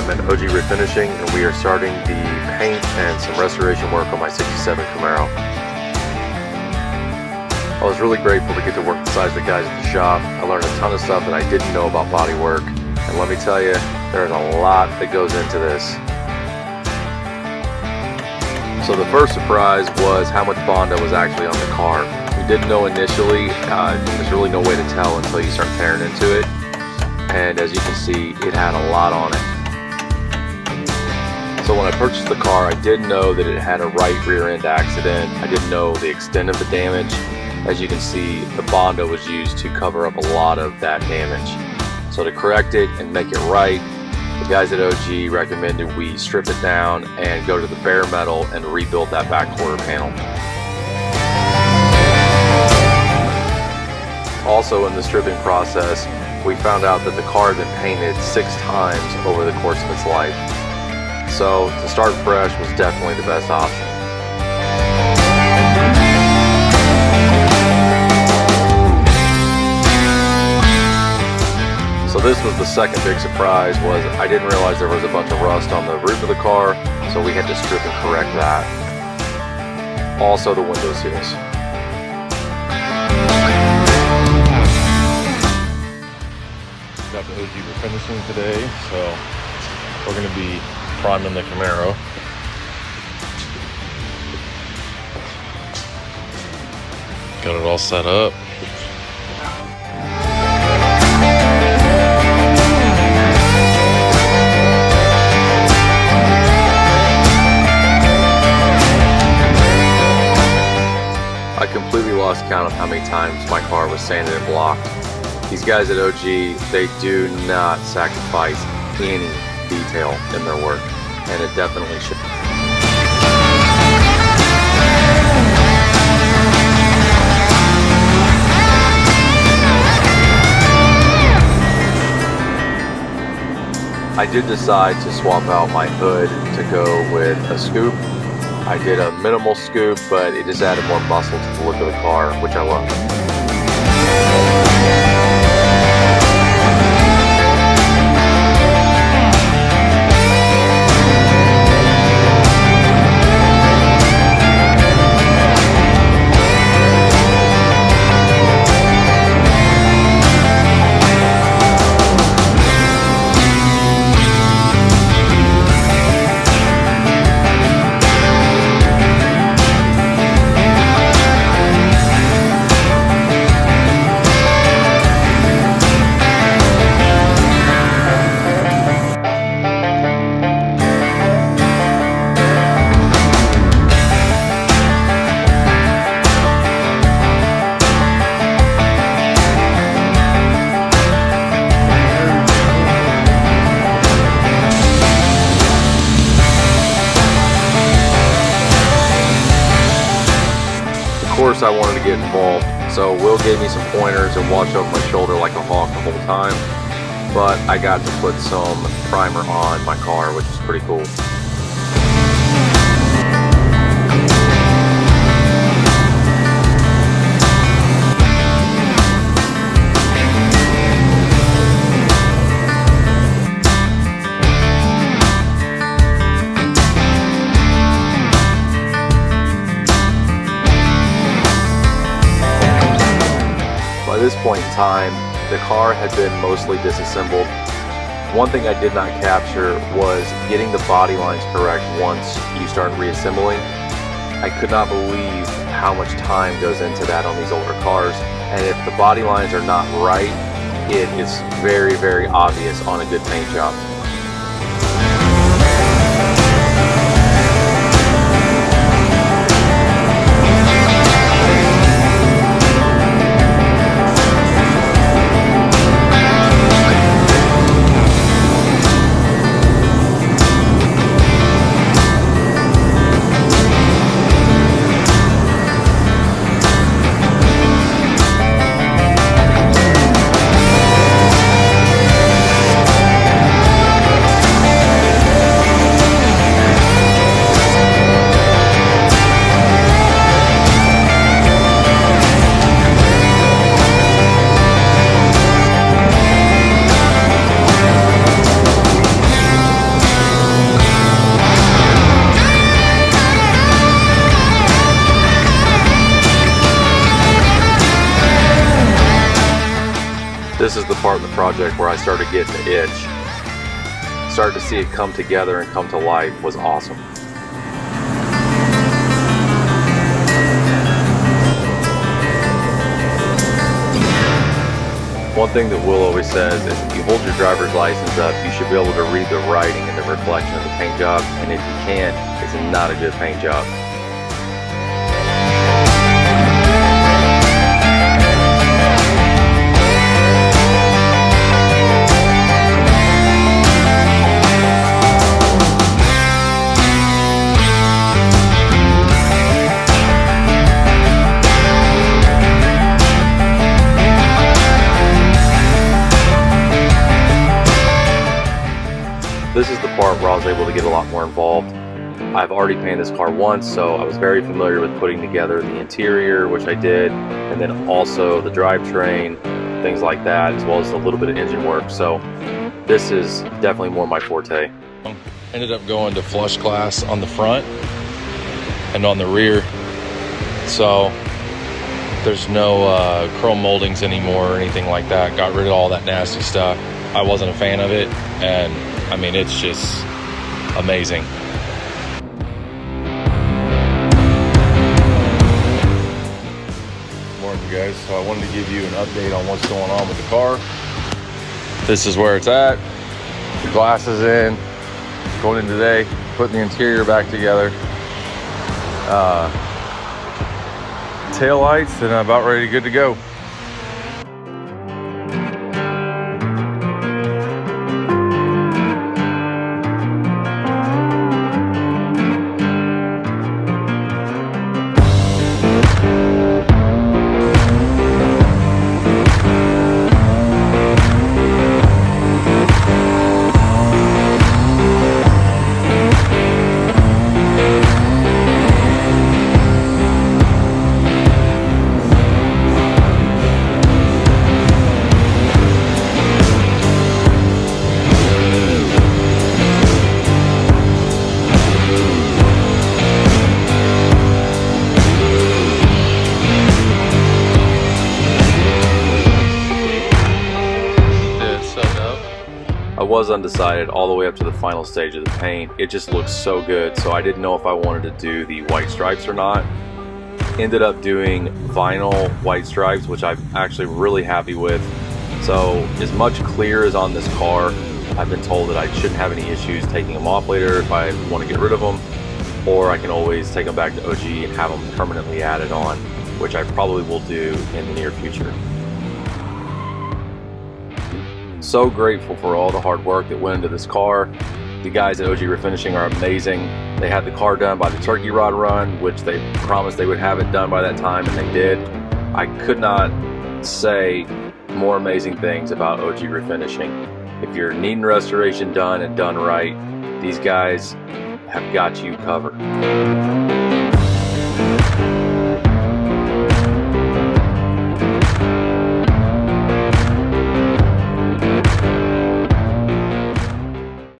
I'm at OG Refinishing, and we are starting the paint and some restoration work on my 67 Camaro. I was really grateful to get to work beside the guys at the shop. I learned a ton of stuff that I didn't know about bodywork, and let me tell you, there's a lot that goes into this. So the first surprise was how much Bondo was actually on the car. We didn't know initially. There's really no way to tell until you start tearing into it. And as you can see, it had a lot on it. So when I purchased the car, I did know that it had a right rear end accident. I didn't know the extent of the damage. As you can see, the Bondo was used to cover up a lot of that damage. So to correct it and make it right, the guys at OG recommended we strip it down and go to the bare metal and rebuild that back quarter panel. Also in the stripping process, we found out that the car had been painted 6 times over the course of its life. So to start fresh was definitely the best option. So this was the second big surprise, was I didn't realize there was a bunch of rust on the roof of the car, so we had to strip and correct that. Also the window seals. Got the OG refinishing today, so we're going to be priming the Camaro. Got it all set up. I completely lost count of how many times my car was sanded and blocked. These guys at OG, they do not sacrifice any detail in their work, and it definitely should. I did decide to swap out my hood to go with a scoop. I did a minimal scoop, but it just added more muscle to the look of the car, which I love. Of course I wanted to get involved, so Will gave me some pointers and watched over my shoulder like a hawk the whole time, but I got to put some primer on my car, which is pretty cool. By this point in time, the car had been mostly disassembled. One thing I did not capture was getting the body lines correct once you start reassembling. I could not believe how much time goes into that on these older cars, and if the body lines are not right, it is very, very obvious on a good paint job. This is the part of the project where I started getting the itch. Started to see it come together and come to life was awesome. One thing that Will always says is if you hold your driver's license up, you should be able to read the writing and the reflection of the paint job, and if you can't, it's not a good paint job. This is the part where I was able to get a lot more involved. I've already painted this car once, so I was very familiar with putting together the interior, which I did, and then also the drivetrain, things like that, as well as a little bit of engine work. So this is definitely more my forte. Ended up going to flush glass on the front and on the rear, so there's no chrome moldings anymore or anything like that. Got rid of all that nasty stuff. I wasn't a fan of it, and I mean, it's just amazing. Morning, guys. So I wanted to give you an update on what's going on with the car. This is where it's at. The glass is in. Going in today, putting the interior back together. Tail lights, and I'm about ready, good to go. I was undecided all the way up to the final stage of the paint. It just looks so good, so I didn't know if I wanted to do the white stripes or not. Ended up doing vinyl white stripes, which I'm actually really happy with. So as much clear as on this car, I've been told that I shouldn't have any issues taking them off later if I want to get rid of them, or I can always take them back to OG and have them permanently added on, which I probably will do in the near future. So grateful for all the hard work that went into this car. The guys at OG Refinishing are amazing. They had the car done by the turkey rod run, which they promised they would have it done by that time, and they did. I could not say more amazing things about OG Refinishing. If you're needing restoration done and done right, these guys have got you covered.